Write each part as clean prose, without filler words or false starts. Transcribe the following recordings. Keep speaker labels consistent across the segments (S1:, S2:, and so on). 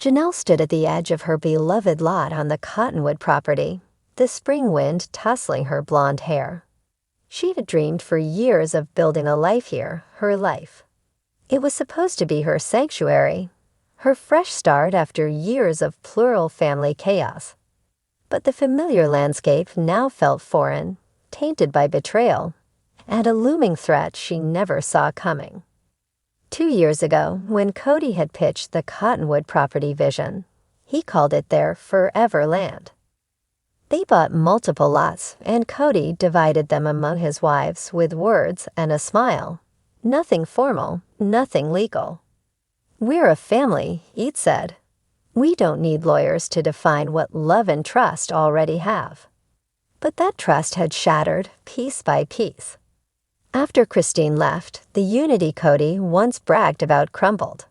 S1: Janelle stood at the edge of her beloved lot on the Cottonwood property, the spring wind tussling her blonde hair. She had dreamed for years of building a life here, her life. It was supposed to be her sanctuary, her fresh start after years of plural family chaos. But the familiar landscape now felt foreign, tainted by betrayal, and a looming threat she never saw coming. 2 years ago, when Kody had pitched the Cottonwood property vision, he called it their forever land. They bought multiple lots, and Kody divided them among his wives with words and a smile. Nothing formal, nothing legal. "We're a family," he'd said. "We don't need lawyers to define what love and trust already have." But that trust had shattered piece by piece. After Christine left, the unity Kody once bragged about crumbled.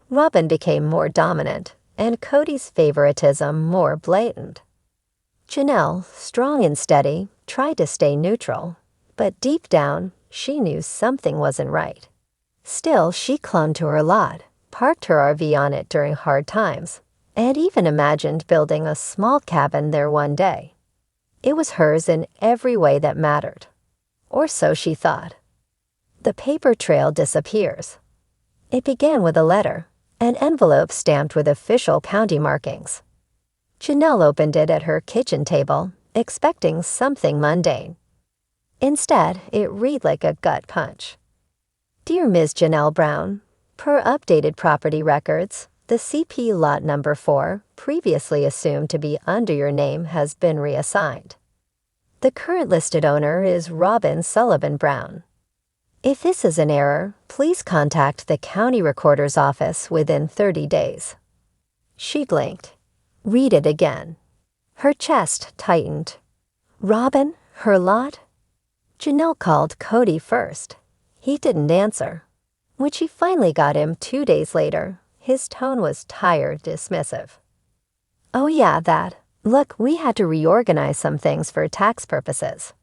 S1: Robyn became more dominant, and Kody's favoritism more blatant. Janelle, strong and steady, tried to stay neutral, but deep down, she knew something wasn't right. Still, she clung to her lot, parked her RV on it during hard times, and even imagined building a small cabin there one day. It was hers in every way that mattered. Or so she thought. The paper trail disappears. It began with a letter, an envelope stamped with official county markings. Janelle opened it at her kitchen table, expecting something mundane. Instead, it read like a gut punch. "Dear Ms. Janelle Brown, per updated property records, the CP lot number 4, previously assumed to be under your name, has been reassigned. The current listed owner is Robyn Brown. If this is an error, please contact the county recorder's office within 30 days. She blinked. Read it again. Her chest tightened. Robyn, her lot? Janelle called Kody first. He didn't answer. When she finally got him 2 days later, his tone was tired, dismissive. "Oh yeah, that. Look, we had to reorganize some things for tax purposes.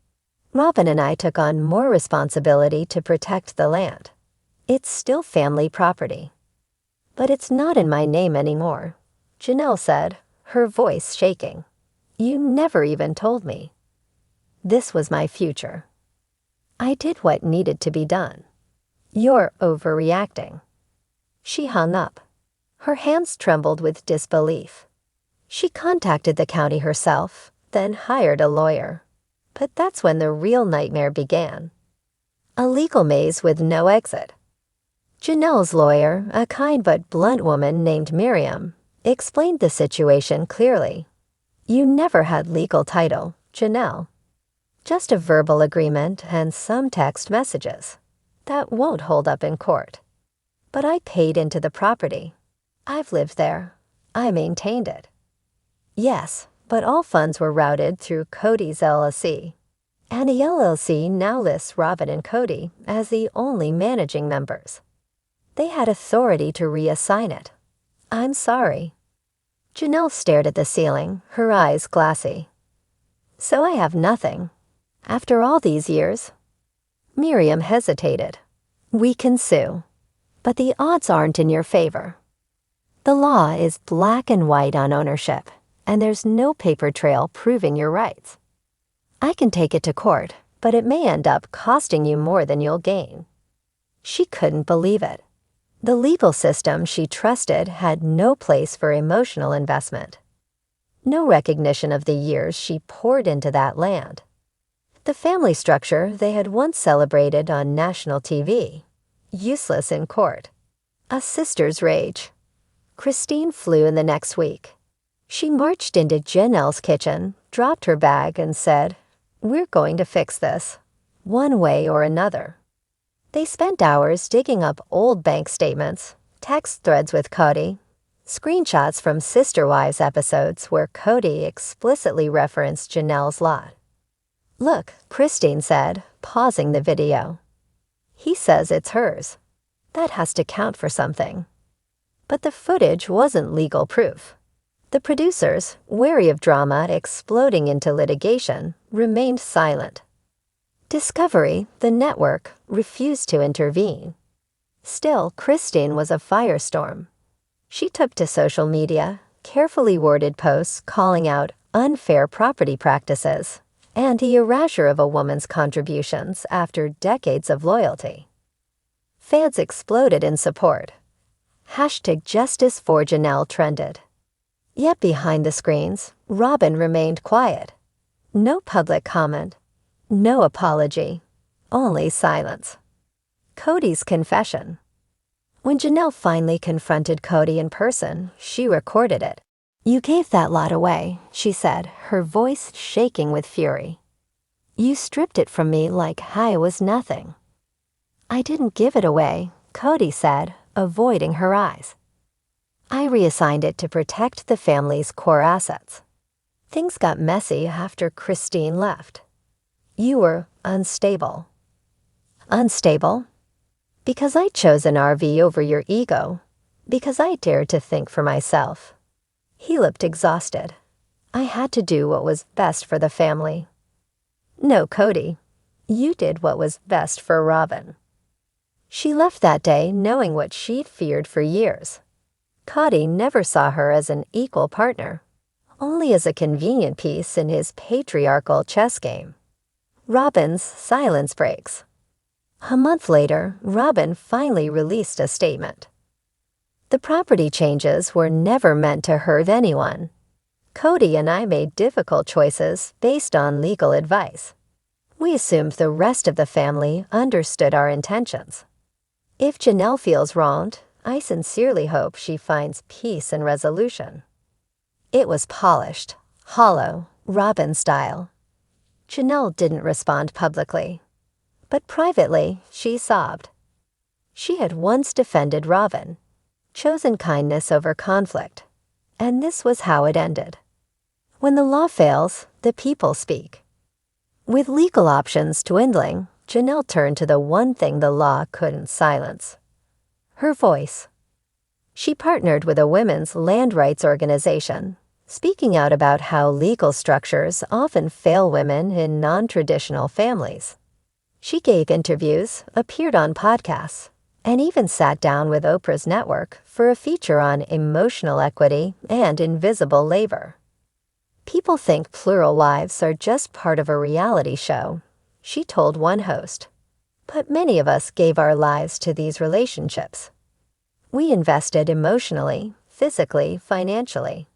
S1: Robyn and I took on more responsibility to protect the land. It's still family property. But it's not in my name anymore," Janelle said, her voice shaking. "You never even told me. This was my future. I did what needed to be done. You're overreacting." She hung up. Her hands trembled with disbelief. She contacted the county herself, then hired a lawyer. But that's when the real nightmare began. A legal maze with no exit. Janelle's lawyer, a kind but blunt woman named Miriam, explained the situation clearly. "You never had legal title, Janelle. Just a verbal agreement and some text messages. That won't hold up in court. But I paid into the property. I've lived there. I maintained it." Yes, but all funds were routed through Kody's LLC. And the LLC now lists Robyn and Kody as the only managing members. They had authority to reassign it. "I'm sorry." Janelle stared at the ceiling, her eyes glassy. "So I have nothing. After all these years?" Miriam hesitated. "We can sue. But the odds aren't in your favor. The law is black and white on ownership, and there's no paper trail proving your rights. I can take it to court, but it may end up costing you more than you'll gain." She couldn't believe it. The legal system she trusted had no place for emotional investment. No recognition of the years she poured into that land. The family structure they had once celebrated on national TV, useless in court. A sister's rage. Christine flew in the next week. She marched into Janelle's kitchen, dropped her bag, and said, "We're going to fix this, one way or another." They spent hours digging up old bank statements, text threads with Kody, screenshots from Sister Wives episodes where Kody explicitly referenced Janelle's lot. "Look," Christine said, pausing the video. "He says it's hers. That has to count for something." But the footage wasn't legal proof. The producers, wary of drama exploding into litigation, remained silent. Discovery, the network, refused to intervene. Still, Christine was a firestorm. She took to social media, carefully worded posts calling out unfair property practices and the erasure of a woman's contributions after decades of loyalty. Fans exploded in support. #Justice for Janelle trended. Yet behind the screens, Robyn remained quiet. No public comment, no apology, only silence. Kody's confession. When Janelle finally confronted Kody in person, she recorded it. "You gave that lot away," she said, her voice shaking with fury. "You stripped it from me like I was nothing." "I didn't give it away," Kody said, avoiding her eyes. "I reassigned it to protect the family's core assets. Things got messy after Christine left. You were unstable." "Unstable?" "Because I chose an RV over your ego. Because I dared to think for myself." He looked exhausted. "I had to do what was best for the family." "No, Kody. You did what was best for Robyn." She left that day knowing what she'd feared for years. Kody never saw her as an equal partner, only as a convenient piece in his patriarchal chess game. Robyn's silence breaks. A month later, Robyn finally released a statement. "The property changes were never meant to hurt anyone. Kody and I made difficult choices based on legal advice. We assumed the rest of the family understood our intentions. If Janelle feels wronged, I sincerely hope she finds peace and resolution." It was polished, hollow, Robyn style. Janelle didn't respond publicly, but privately she sobbed. She had once defended Robyn, chosen kindness over conflict, and this was how it ended. When the law fails, the people speak. With legal options dwindling, Janelle turned to the one thing the law couldn't silence: her voice. She partnered with a women's land rights organization, speaking out about how legal structures often fail women in non-traditional families. She gave interviews, appeared on podcasts, and even sat down with Oprah's network for a feature on emotional equity and invisible labor. "People think plural wives are just part of a reality show," she told one host. "But many of us gave our lives to these relationships. We invested emotionally, physically, financially.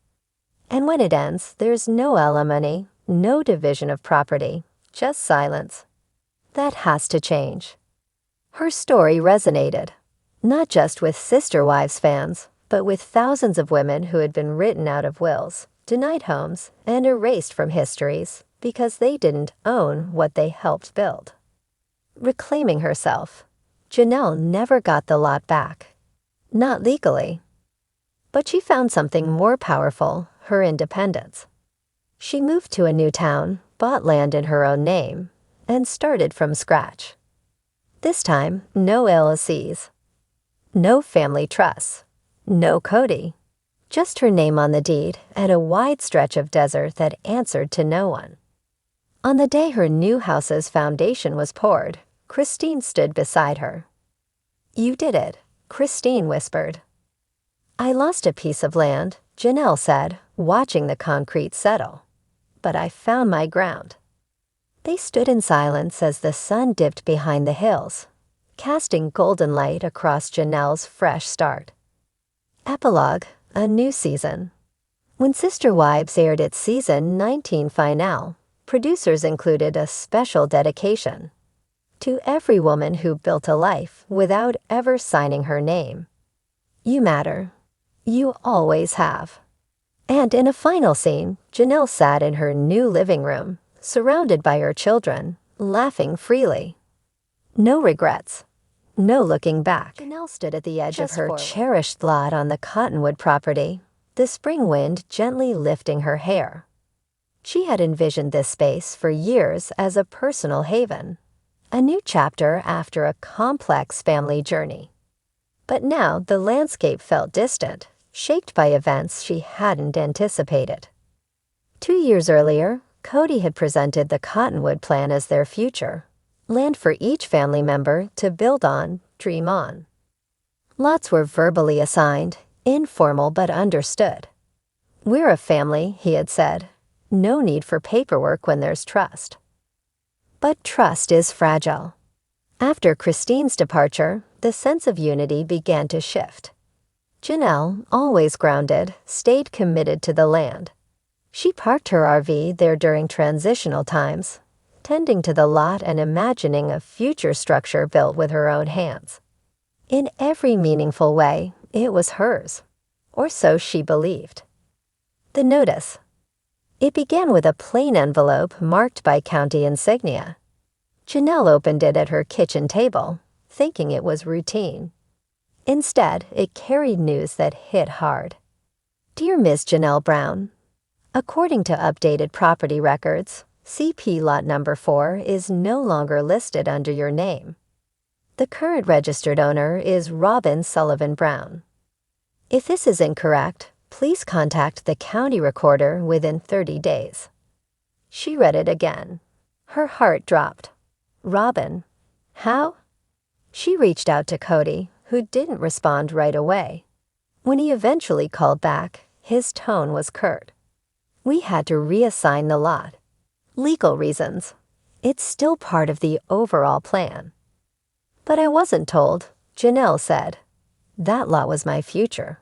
S1: And when it ends, there's no alimony, no division of property, just silence. That has to change." Her story resonated, not just with Sister Wives fans, but with thousands of women who had been written out of wills, denied homes, and erased from histories because they didn't own what they helped build. Reclaiming herself, Janelle never got the lot back. Not legally. But she found something more powerful: her independence. She moved to a new town, bought land in her own name, and started from scratch. This time, no LLCs, no family trusts, no Kody, just her name on the deed and a wide stretch of desert that answered to no one. On the day her new house's foundation was poured, Christine stood beside her. "You did it," Christine whispered. "I lost a piece of land," Janelle said, watching the concrete settle. "But I found my ground." They stood in silence as the sun dipped behind the hills, casting golden light across Janelle's fresh start. Epilogue, a new season. When Sister Wives aired its season 19 finale, producers included a special dedication to every woman who built a life without ever signing her name. You matter. You always have. And in a final scene, Janelle sat in her new living room, surrounded by her children, laughing freely. No regrets. No looking back. Janelle stood at the edge of her cherished lot on the Cottonwood property, the spring wind gently lifting her hair. She had envisioned this space for years as a personal haven, a new chapter after a complex family journey. But now the landscape felt distant, shaped by events she hadn't anticipated. 2 years earlier, Kody had presented the Cottonwood plan as their future, land for each family member to build on, dream on. Lots were verbally assigned, informal but understood. "We're a family," he had said. "No need for paperwork when there's trust." But trust is fragile. After Christine's departure, the sense of unity began to shift. Janelle, always grounded, stayed committed to the land. She parked her RV there during transitional times, tending to the lot and imagining a future structure built with her own hands. In every meaningful way, it was hers, or so she believed. The notice. It began with a plain envelope marked by county insignia. Janelle opened it at her kitchen table, thinking it was routine. Instead, it carried news that hit hard. "Dear Ms. Janelle Brown, according to updated property records, CP Lot Number 4 is no longer listed under your name. The current registered owner is Robyn Brown. If this is incorrect, please contact the county recorder within 30 days." She read it again. Her heart dropped. Robyn? How? She reached out to Kody, who didn't respond right away. When he eventually called back, his tone was curt. "We had to reassign the lot. Legal reasons. It's still part of the overall plan." "But I wasn't told," Janelle said. "That lot was my future.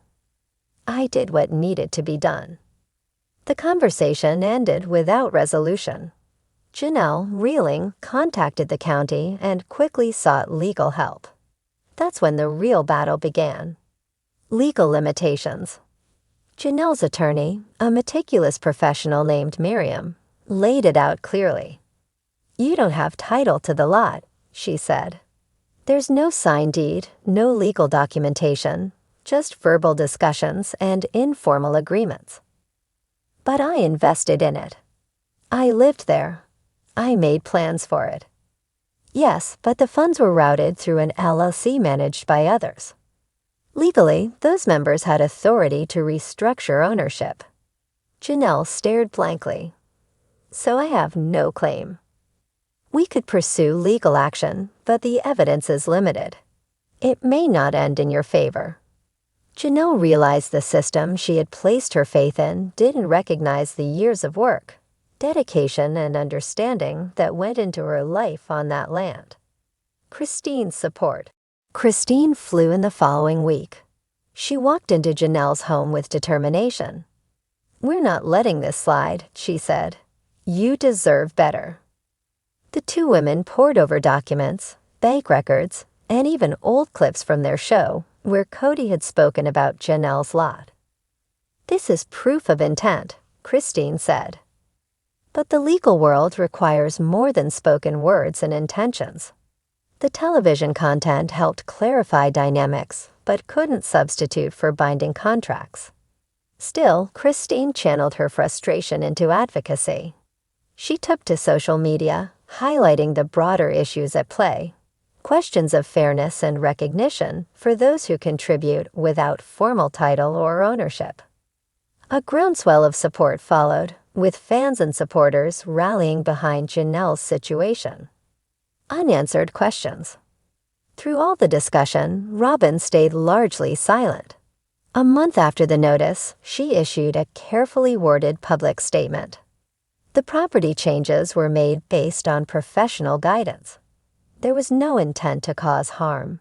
S1: I did what needed to be done." The conversation ended without resolution. Janelle, reeling, contacted the county and quickly sought legal help. That's when the real battle began. Legal limitations. Janelle's attorney, a meticulous professional named Miriam, laid it out clearly. "You don't have title to the lot," she said. "There's no signed deed, no legal documentation, just verbal discussions and informal agreements." "But I invested in it. I lived there. I made plans for it." "Yes, but the funds were routed through an LLC managed by others. Legally, those members had authority to restructure ownership." Janelle stared blankly. "So I have no claim." "We could pursue legal action, but the evidence is limited. It may not end in your favor." Janelle realized the system she had placed her faith in didn't recognize the years of work, dedication, and understanding that went into her life on that land. Christine's support. Christine flew in the following week. She walked into Janelle's home with determination. "We're not letting this slide," she said. "You deserve better." The two women pored over documents, bank records, and even old clips from their show where Kody had spoken about Janelle's lot. "This is proof of intent," Christine said. But the legal world requires more than spoken words and intentions. The television content helped clarify dynamics, but couldn't substitute for binding contracts. Still, Christine channeled her frustration into advocacy. She took to social media, highlighting the broader issues at play, questions of fairness and recognition for those who contribute without formal title or ownership. A groundswell of support followed, with fans and supporters rallying behind Janelle's situation. Unanswered questions. Through all the discussion, Robyn stayed largely silent. A month after the notice, she issued a carefully worded public statement. The property changes were made based on professional guidance. There was no intent to cause harm.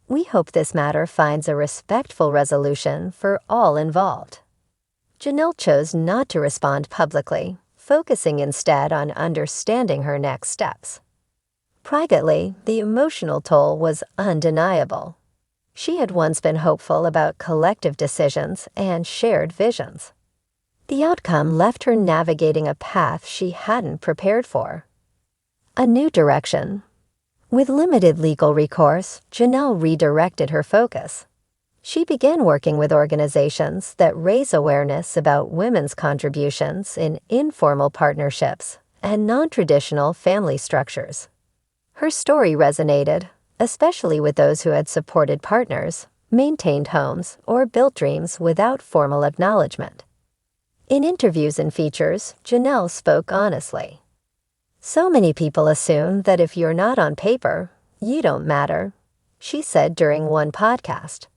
S1: We hope this matter finds a respectful resolution for all involved. Janelle chose not to respond publicly, focusing instead on understanding her next steps. Privately, the emotional toll was undeniable. She had once been hopeful about collective decisions and shared visions. The outcome left her navigating a path she hadn't prepared for. A new direction. With limited legal recourse, Janelle redirected her focus. She began working with organizations that raise awareness about women's contributions in informal partnerships and non-traditional family structures. Her story resonated, especially with those who had supported partners, maintained homes, or built dreams without formal acknowledgement. In interviews and features, Janelle spoke honestly. "So many people assume that if you're not on paper, you don't matter," she said during one podcast.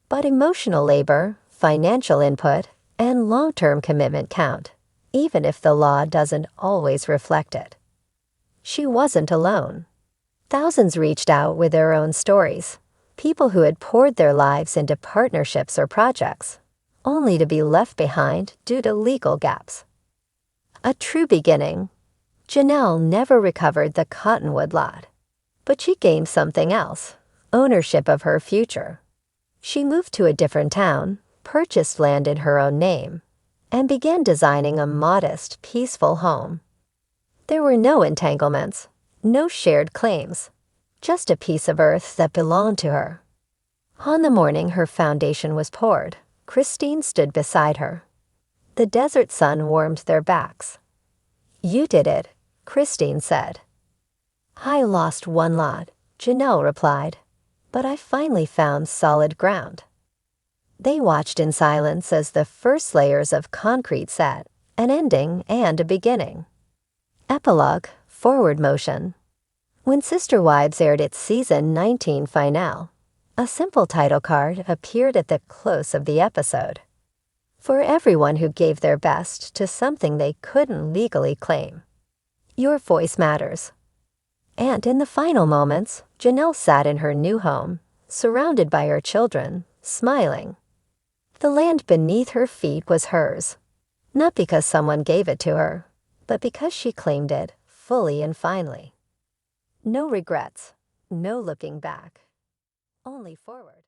S1: But emotional labor, financial input, and long-term commitment count, even if the law doesn't always reflect it. She wasn't alone. Thousands reached out with their own stories, people who had poured their lives into partnerships or projects, only to be left behind due to legal gaps. A true beginning. Janelle never recovered the Cottonwood lot, but she gained something else: ownership of her future. She moved to a different town, purchased land in her own name, and began designing a modest, peaceful home. There were no entanglements, no shared claims, just a piece of earth that belonged to her. On the morning her foundation was poured, Christine stood beside her. The desert sun warmed their backs. "You did it," Christine said. "I lost one lot," Janelle replied, "but I finally found solid ground." They watched in silence as the first layers of concrete set, an ending and a beginning. Epilogue, forward motion. When Sister Wives aired its season 19 finale, a simple title card appeared at the close of the episode. For everyone who gave their best to something they couldn't legally claim. Your voice matters. And in the final moments, Janelle sat in her new home, surrounded by her children, smiling. The land beneath her feet was hers, not because someone gave it to her, but because she claimed it fully and finally. No regrets, no looking back, only forward.